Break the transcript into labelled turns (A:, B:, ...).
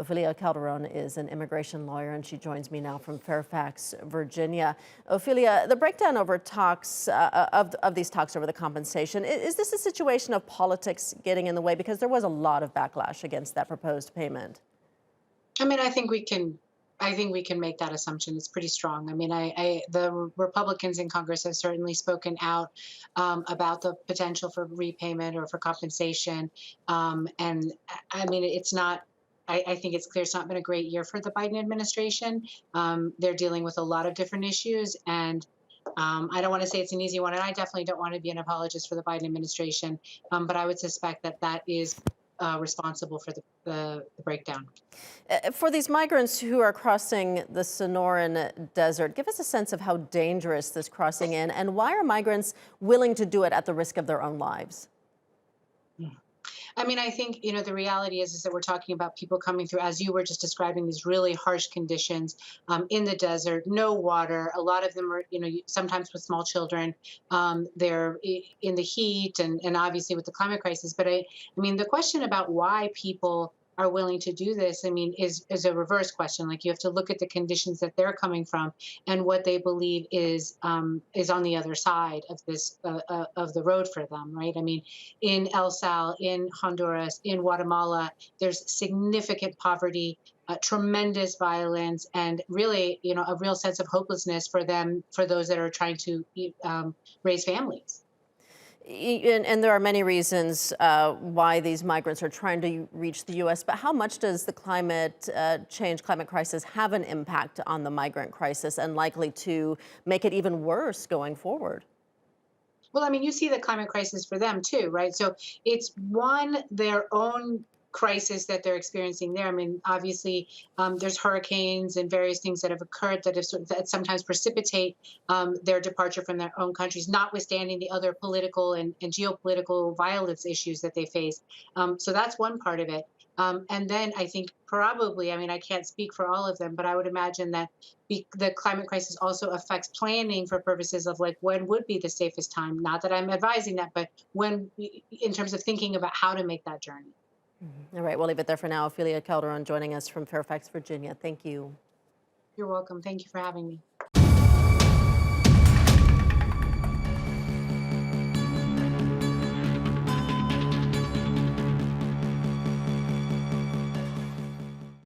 A: Ofelia Calderon is an immigration lawyer, and she joins me now from Fairfax, Virginia. Ofelia, the breakdown over talks of these talks over the compensation, is this a situation of politics getting in the way? Because there was a lot of backlash against that proposed payment.
B: I mean, I think we can make that assumption. It's pretty strong. I mean, the Republicans in Congress have certainly spoken out about the potential for repayment or for compensation. And I mean, it's not. I think it's clear it's not been a great year for the Biden administration. They're dealing with a lot of different issues, and I don't want to say it's an easy one, and I definitely don't want to be an apologist for the Biden administration. But I would suspect that that is responsible for the breakdown.
A: For these migrants who are crossing the Sonoran Desert, give us a sense of how dangerous this crossing is, and why are migrants willing to do it at the risk of their own lives?
B: I mean, I think, the reality is that we're talking about people coming through, as you were just describing, these really harsh conditions in the desert, no water. A lot of them are, sometimes with small children. In the heat and obviously with the climate crisis. But I mean, the question about why people are willing to do this, I mean, is a reverse question. Like, you have to look at the conditions that they're coming from and what they believe is on the other side of this of the road for them, right? I mean, in El Sal, in Honduras, in Guatemala, there's significant poverty, tremendous violence, and really, a real sense of hopelessness for them, for those that are trying to raise families.
A: And there are many reasons why these migrants are trying to reach the U.S., but how much does the climate crisis have an impact on the migrant crisis and likely to make it even worse going forward?
B: Well, I mean, you see the climate crisis for them too, right? So it's their own crisis that they're experiencing there. I mean, obviously, there's hurricanes and various things that have occurred that sometimes precipitate their departure from their own countries, notwithstanding the other political and geopolitical violence issues that they face. So that's one part of it. And then I think probably, I mean, I can't speak for all of them, but I would imagine that the climate crisis also affects planning for purposes of, like, when would be the safest time. Not that I'm advising that, but when, in terms of thinking about how to make that journey.
A: All right, we'll leave it there for now. Ofelia Calderon joining us from Fairfax, Virginia. Thank you.
B: You're welcome. Thank you for having me.